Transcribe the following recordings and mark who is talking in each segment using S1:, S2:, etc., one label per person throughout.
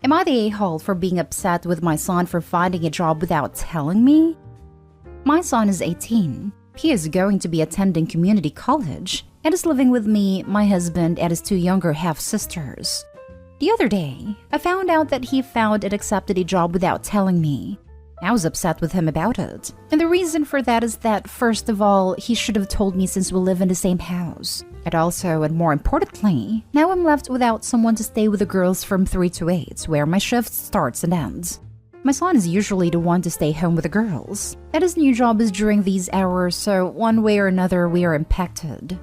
S1: Am I the a-hole for being upset with my son for finding a job without telling me? My son is 18. He is going to be attending community college and is living with me, my husband, and his two younger half-sisters. The other day, I found out that he found and accepted a job without telling me. I was upset with him about it, and the reason for that is that, first of all, he should have told me since we live in the same house. And also, and more importantly, now I'm left without someone to stay with the girls from 3 to 8, where my shift starts and ends. My son is usually the one to stay home with the girls, and his new job is during these hours, so one way or another we are impacted.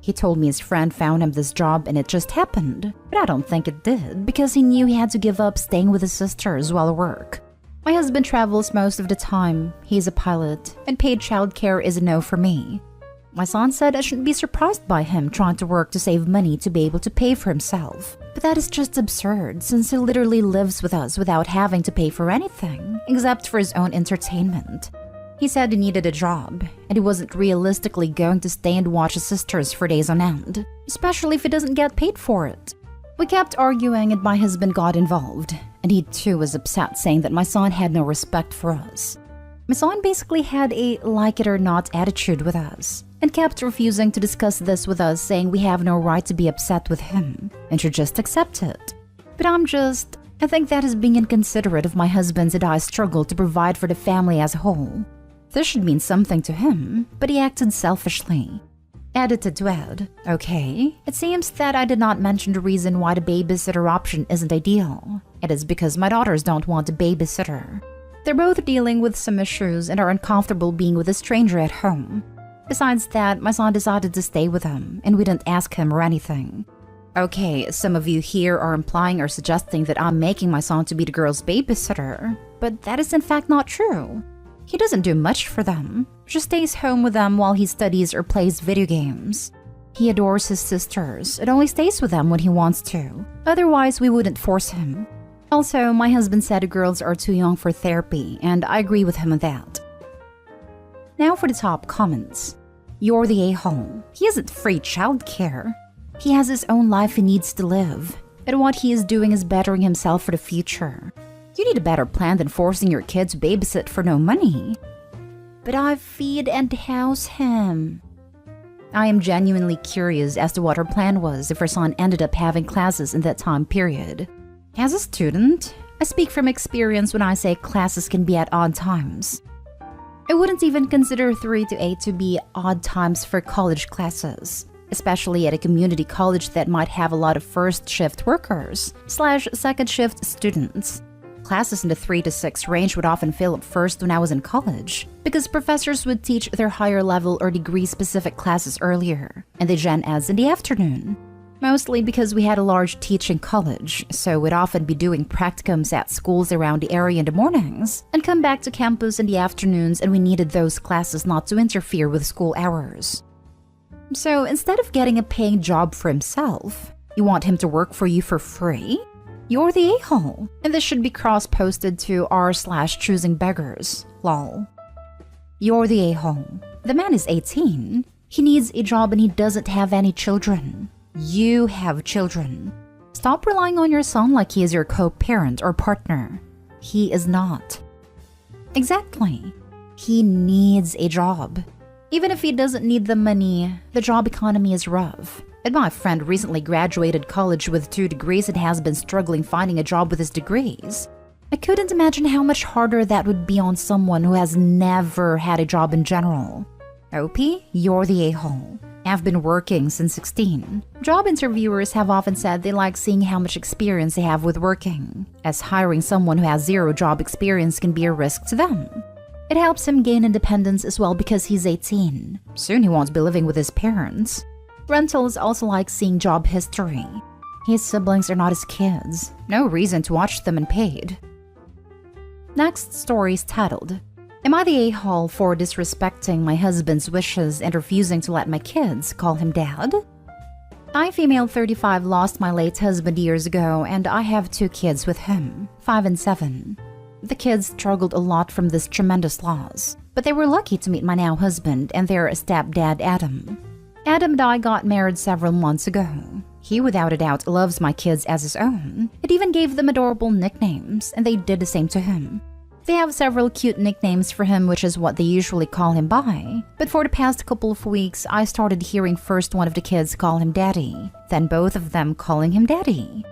S1: He told me his friend found him this job and it just happened, but I don't think it did because he knew he had to give up staying with his sisters while at work. My husband travels most of the time, he's a pilot, and paid childcare is a no for me. My son said I shouldn't be surprised by him trying to work to save money to be able to pay for himself. But that is just absurd since he literally lives with us without having to pay for anything, except for his own entertainment. He said he needed a job, and he wasn't realistically going to stay and watch his sisters for days on end, especially if he doesn't get paid for it. We kept arguing and my husband got involved, and he too was upset saying that my son had no respect for us. My son basically had a like-it-or-not attitude with us, and kept refusing to discuss this with us, saying we have no right to be upset with him, and should just accept it. But I think that is being inconsiderate of my husband's and I's struggle to provide for the family as a whole. This should mean something to him, but he acted selfishly. Edited to add, okay, it seems that I did not mention the reason why the babysitter option isn't ideal. It is because my daughters don't want a babysitter. They're both dealing with some issues and are uncomfortable being with a stranger at home. Besides that, my son decided to stay with him, and we didn't ask him or anything. Okay, some of you here are implying or suggesting that I'm making my son to be the girl's babysitter, but that is in fact not true. He doesn't do much for them, just stays home with them while he studies or plays video games. He adores his sisters and only stays with them when he wants to, otherwise we wouldn't force him. Also, my husband said the girls are too young for therapy, and I agree with him on that. Now for the top comments. You're the a-hole. He isn't free childcare. He has his own life he needs to live, and what he is doing is bettering himself for the future. You need a better plan than forcing your kid to babysit for no money. But I feed and house him. I am genuinely curious as to what her plan was if her son ended up having classes in that time period. As a student, I speak from experience when I say classes can be at odd times. I wouldn't even consider 3 to 8 to be odd times for college classes, especially at a community college that might have a lot of first shift workers / second shift students. Classes in the 3 to 6 range would often fill up first when I was in college, because professors would teach their higher level or degree specific classes earlier, and the Gen Eds in the afternoon. Mostly because we had a large teaching college, so we'd often be doing practicums at schools around the area in the mornings, and come back to campus in the afternoons, and we needed those classes not to interfere with school hours. So instead of getting a paying job for himself, you want him to work for you for free? You're the a-hole, and this should be cross-posted to r/choosing beggars, lol. You're the a-hole. The man is 18. He needs a job and he doesn't have any children. You have children. Stop relying on your son like he is your co-parent or partner. He is not. Exactly. He needs a job. Even if he doesn't need the money, the job economy is rough. And my friend recently graduated college with 2 degrees and has been struggling finding a job with his degrees. I couldn't imagine how much harder that would be on someone who has never had a job in general. OP, you're the a-hole. I've been working since 16. Job interviewers have often said they like seeing how much experience they have with working, as hiring someone who has 0 job experience can be a risk to them. It helps him gain independence as well because he's 18. Soon he won't be living with his parents. Rentals also like seeing job history. His siblings are not his kids. No reason to watch them unpaid. Next story is titled, Am I the a-hole for disrespecting my husband's wishes and refusing to let my kids call him dad? I, female 35, lost my late husband years ago, and I have 2 kids with him, 5 and 7. The kids struggled a lot from this tremendous loss, but they were lucky to meet my now husband and their stepdad Adam. Adam and I got married several months ago. He without a doubt loves my kids as his own. It even gave them adorable nicknames, and they did the same to him. They have several cute nicknames for him, which is what they usually call him by. But for the past couple of weeks, I started hearing first one of the kids call him Daddy, then both of them calling him Daddy.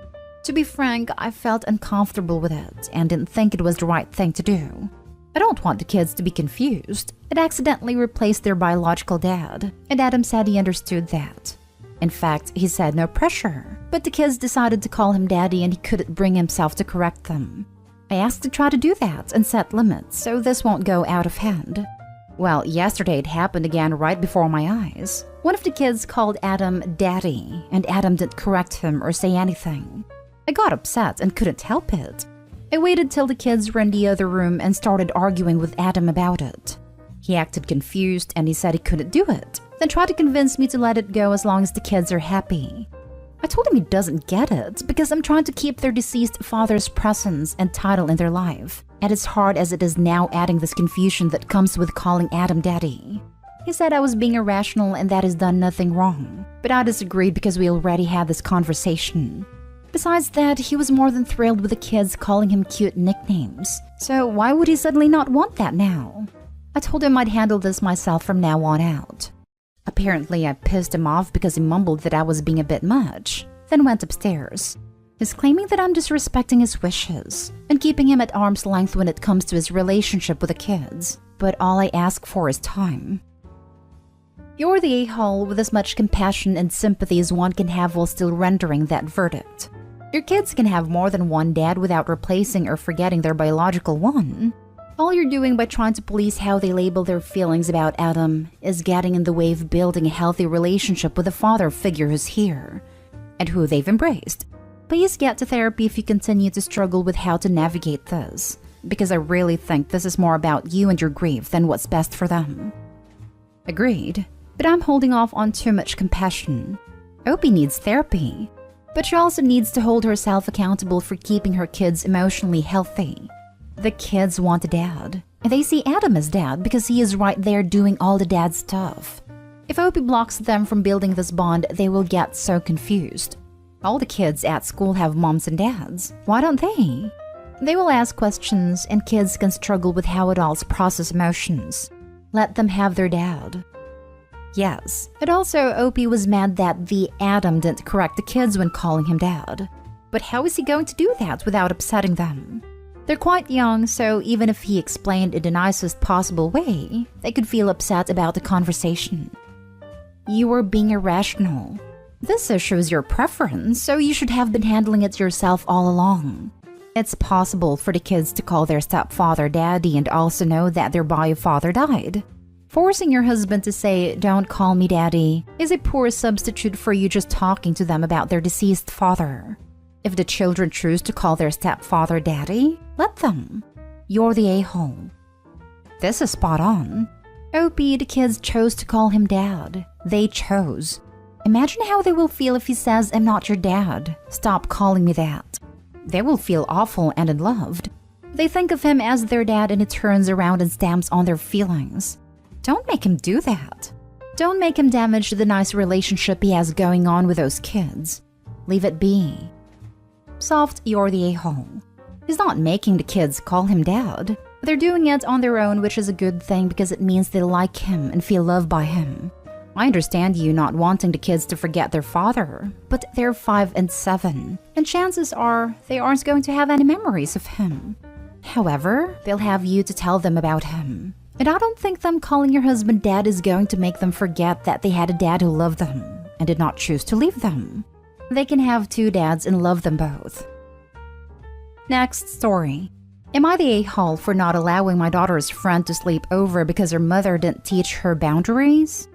S1: To be frank, I felt uncomfortable with it and didn't think it was the right thing to do. I don't want the kids to be confused. It accidentally replaced their biological dad, and Adam said he understood that. In fact, he said no pressure, but the kids decided to call him Daddy and he couldn't bring himself to correct them. I asked to try to do that and set limits so this won't go out of hand. Well, yesterday it happened again right before my eyes. One of the kids called Adam Daddy, and Adam didn't correct him or say anything. I got upset and couldn't help it. I waited till the kids were in the other room and started arguing with Adam about it. He acted confused and he said he couldn't do it, then tried to convince me to let it go as long as the kids are happy. I told him he doesn't get it because I'm trying to keep their deceased father's presence and title in their life, and as hard as it is now adding this confusion that comes with calling Adam Daddy. He said I was being irrational and that he's done nothing wrong, but I disagreed because we already had this conversation. Besides that, he was more than thrilled with the kids calling him cute nicknames, so why would he suddenly not want that now? I told him I'd handle this myself from now on out. Apparently, I pissed him off because he mumbled that I was being a bit much, then went upstairs. He's claiming that I'm disrespecting his wishes and keeping him at arm's length when it comes to his relationship with the kids, but all I ask for is time. You're the a-hole with as much compassion and sympathy as one can have while still rendering that verdict. Your kids can have more than one dad without replacing or forgetting their biological one. All you're doing by trying to police how they label their feelings about Adam is getting in the way of building a healthy relationship with a father figure who's here and who they've embraced. Please get to therapy if you continue to struggle with how to navigate this, because I really think this is more about you and your grief than what's best for them. Agreed, but I'm holding off on too much compassion. Opie needs therapy, but she also needs to hold herself accountable for keeping her kids emotionally healthy. The kids want a dad, and they see Adam as dad because he is right there doing all the dad stuff. If Opie blocks them from building this bond, they will get so confused. All the kids at school have moms and dads. Why don't they? They will ask questions, and kids can struggle with how adults process emotions. Let them have their dad. Yes, and also Opie was mad that the Adam didn't correct the kids when calling him dad. But how is he going to do that without upsetting them? They're quite young, so even if he explained in the nicest possible way, they could feel upset about the conversation. You were being irrational. This shows your preference, so you should have been handling it yourself all along. It's possible for the kids to call their stepfather daddy and also know that their bio father died. Forcing your husband to say, "Don't call me daddy," is a poor substitute for you just talking to them about their deceased father. If the children choose to call their stepfather daddy, let them. You're the a-hole. This is spot on. Opie, the kids chose to call him dad. They chose. Imagine how they will feel if he says, "I'm not your dad. Stop calling me that." They will feel awful and unloved. They think of him as their dad and it turns around and stamps on their feelings. Don't make him do that. Don't make him damage the nice relationship he has going on with those kids. Leave it be. Soft, you're the a-hole. He's not making the kids call him dad. They're doing it on their own, which is a good thing because it means they like him and feel loved by him. I understand you not wanting the kids to forget their father, but they're 5 and 7, and chances are they aren't going to have any memories of him. However, they'll have you to tell them about him. And I don't think them calling your husband dad is going to make them forget that they had a dad who loved them and did not choose to leave them. They can have 2 dads and love them both. Next story. Am I the a-hole for not allowing my daughter's friend to sleep over because her mother didn't teach her boundaries?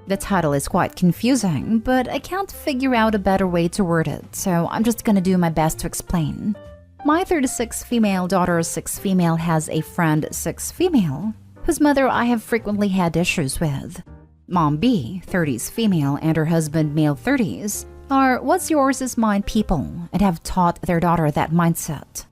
S1: The title is quite confusing, but I can't figure out a better way to word it, so I'm just gonna do my best to explain. My 36 female daughter 6 female has a friend 6 female, whose mother I have frequently had issues with. Mom B, 30s female, and her husband male 30s, are what's yours is mine people and have taught their daughter that mindset.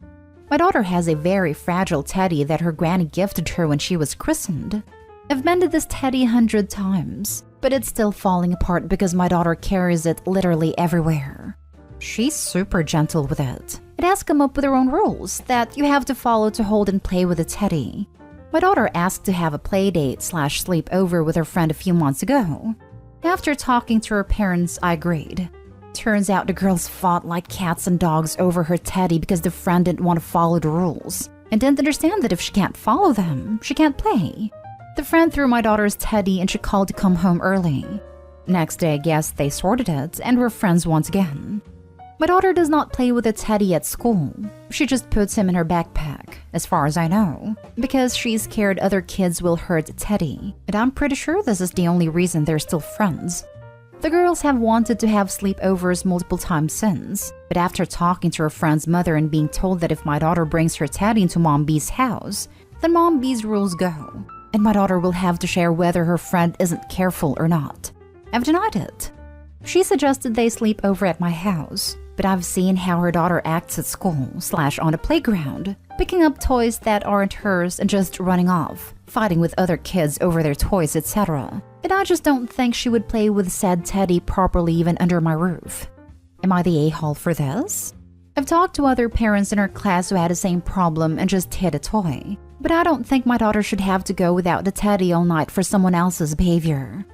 S1: My daughter has a very fragile teddy that her granny gifted her when she was christened. I've mended this teddy 100 times. but it's still falling apart because my daughter carries it literally everywhere. She's super gentle with it. It has come up with her own rules that you have to follow to hold and play with a teddy. My daughter asked to have a play date / sleepover with her friend a few months ago. After talking to her parents, I agreed. Turns out the girls fought like cats and dogs over her teddy because the friend didn't want to follow the rules and didn't understand that if she can't follow them, she can't play. The friend threw my daughter's teddy and she called to come home early. Next day, I guess they sorted it and were friends once again. My daughter does not play with a teddy at school. She just puts him in her backpack, as far as I know, because she's scared other kids will hurt Teddy, and I'm pretty sure this is the only reason they're still friends. The girls have wanted to have sleepovers multiple times since, but after talking to her friend's mother and being told that if my daughter brings her teddy into Mom B's house, then Mom B's rules go, and my daughter will have to share whether her friend isn't careful or not. I've denied it. She suggested they sleep over at my house, but I've seen how her daughter acts at school / on a playground, picking up toys that aren't hers and just running off, fighting with other kids over their toys, etc. And I just don't think she would play with said teddy properly even under my roof. Am I the a-hole for this? I've talked to other parents in her class who had the same problem and just hid a toy, but I don't think my daughter should have to go without the teddy all night for someone else's behavior.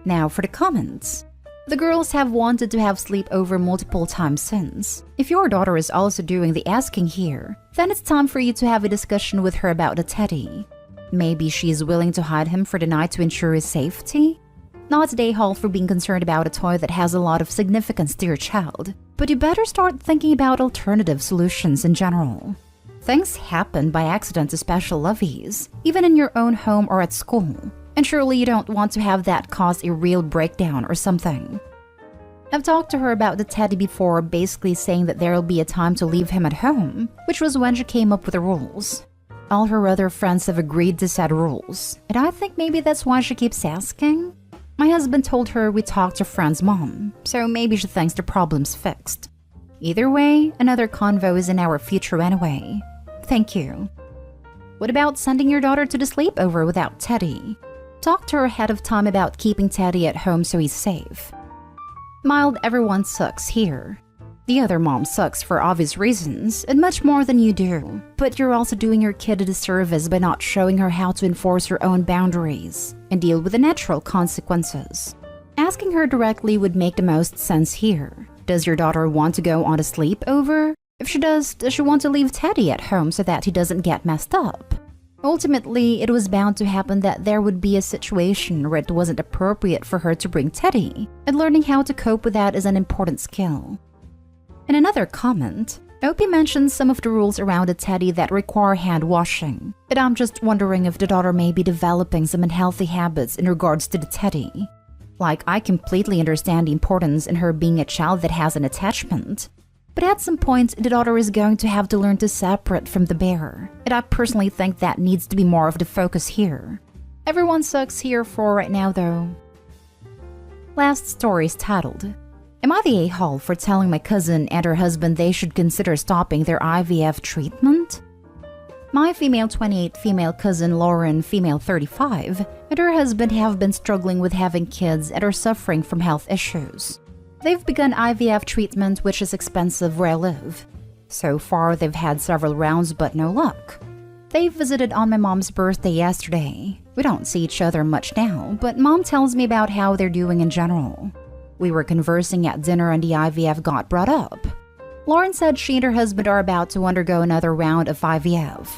S1: Now for the comments. The girls have wanted to have sleepover multiple times since. If your daughter is also doing the asking here, then it's time for you to have a discussion with her about the teddy. Maybe she's willing to hide him for the night to ensure his safety? Not the a-hole for being concerned about a toy that has a lot of significance to your child, but you better start thinking about alternative solutions in general. Things happen by accident to special lovies, even in your own home or at school. And surely you don't want to have that cause a real breakdown or something. I've talked to her about the teddy before, basically saying that there will be a time to leave him at home, which was when she came up with the rules. All her other friends have agreed to said rules, and I think maybe that's why she keeps asking. My husband told her we talked to friend's mom, so maybe she thinks the problem's fixed. Either way, another convo is in our future anyway. Thank you. What about sending your daughter to the sleepover without Teddy? Talk to her ahead of time about keeping Teddy at home so he's safe. Mild everyone sucks here. The other mom sucks for obvious reasons, and much more than you do, but you're also doing your kid a disservice by not showing her how to enforce her own boundaries and deal with the natural consequences. Asking her directly would make the most sense here. Does your daughter want to go on a sleepover? If she does she want to leave Teddy at home so that he doesn't get messed up? Ultimately, it was bound to happen that there would be a situation where it wasn't appropriate for her to bring Teddy, and learning how to cope with that is an important skill. In another comment, Opie mentions some of the rules around a teddy that require hand washing, and I'm just wondering if the daughter may be developing some unhealthy habits in regards to the teddy. Like, I completely understand the importance in her being a child that has an attachment, but at some point, the daughter is going to have to learn to separate from the bear, and I personally think that needs to be more of the focus here. Everyone sucks here for right now, though. Last story is titled, Am I the a-hole for telling my cousin and her husband they should consider stopping their IVF treatment? My female 28 female cousin Lauren, female 35, and her husband have been struggling with having kids and are suffering from health issues. They've begun IVF treatment, which is expensive where I live. So far, they've had several rounds, but no luck. They visited on my mom's birthday yesterday. We don't see each other much now, but mom tells me about how they're doing in general. We were conversing at dinner and the IVF got brought up. Lauren said she and her husband are about to undergo another round of IVF.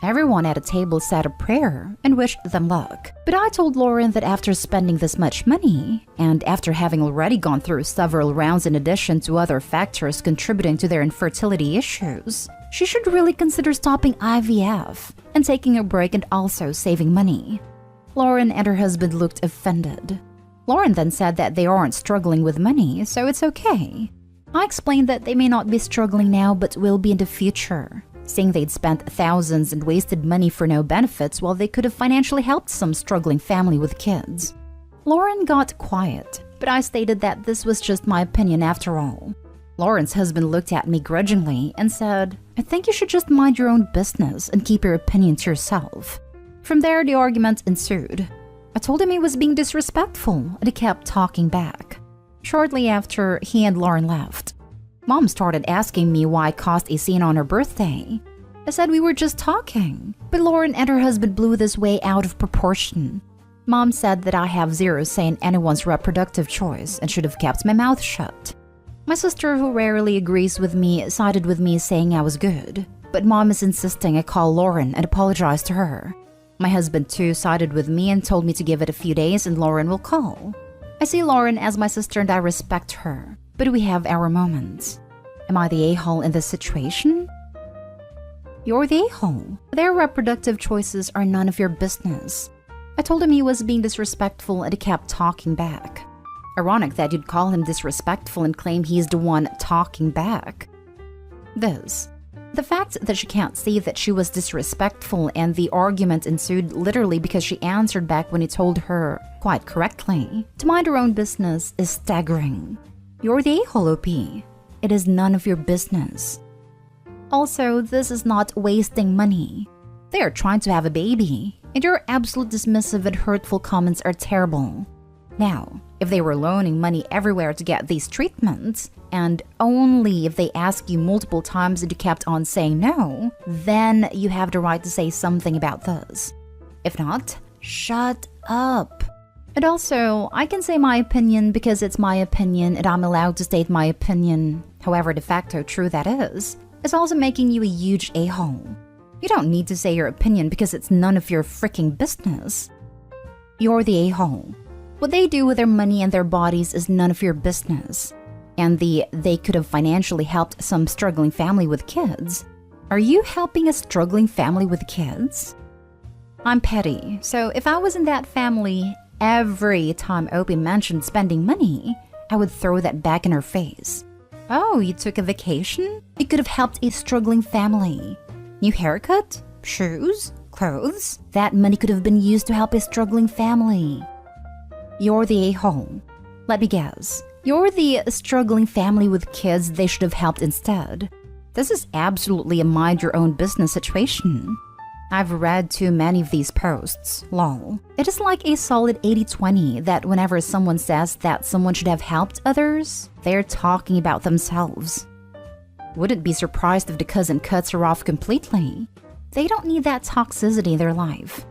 S1: Everyone at a table said a prayer and wished them luck. But I told Lauren that after spending this much money, and after having already gone through several rounds in addition to other factors contributing to their infertility issues, she should really consider stopping IVF and taking a break and also saving money. Lauren and her husband looked offended. Lauren then said that they aren't struggling with money, so it's okay. I explained that they may not be struggling now but will be in the future, saying they'd spent thousands and wasted money for no benefits while they could have financially helped some struggling family with kids. Lauren got quiet, but I stated that this was just my opinion after all. Lauren's husband looked at me grudgingly and said, I think you should just mind your own business and keep your opinion to yourself. From there, the argument ensued. I told him he was being disrespectful, and he kept talking back. Shortly after, he and Lauren left. Mom started asking me why I caused a scene on her birthday. I said we were just talking, but Lauren and her husband blew this way out of proportion. Mom said that I have zero say in anyone's reproductive choice and should have kept my mouth shut. My sister, who rarely agrees with me, sided with me saying I was good, but Mom is insisting I call Lauren and apologize to her. My husband too sided with me and told me to give it a few days and Lauren will call. I see Lauren as my sister and I respect her, but we have our moments. Am I the a-hole in this situation? You're the a-hole. Their reproductive choices are none of your business. I told him he was being disrespectful and he kept talking back. Ironic that you'd call him disrespectful and claim he's the one talking back. The fact that she can't see that she was disrespectful and the argument ensued literally because she answered back when he told her, quite correctly, to mind her own business is staggering. You're the a-hole, OP. It is none of your business. Also, this is not wasting money. They are trying to have a baby, and your absolute dismissive and hurtful comments are terrible. Now, if they were loaning money everywhere to get these treatments, and only if they ask you multiple times and you kept on saying no, then you have the right to say something about this. If not, shut up. And also, I can say my opinion because it's my opinion and I'm allowed to state my opinion, however de facto true that is. It's also making you a huge a-hole. You don't need to say your opinion because it's none of your freaking business. You're the a-hole. What they do with their money and their bodies is none of your business. And they could have financially helped some struggling family with kids. Are you helping a struggling family with kids? I'm petty, so if I was in that family, every time Opie mentioned spending money, I would throw that back in her face. Oh, you took a vacation? You could have helped a struggling family. New haircut? Shoes? Clothes? That money could have been used to help a struggling family. You're the a-hole. Let me guess. You're the struggling family with kids they should have helped instead. This is absolutely a mind-your-own-business situation. I've read too many of these posts, lol. It is like a solid 80-20 that whenever someone says that someone should have helped others, they're talking about themselves. Wouldn't be surprised if the cousin cuts her off completely. They don't need that toxicity in their life.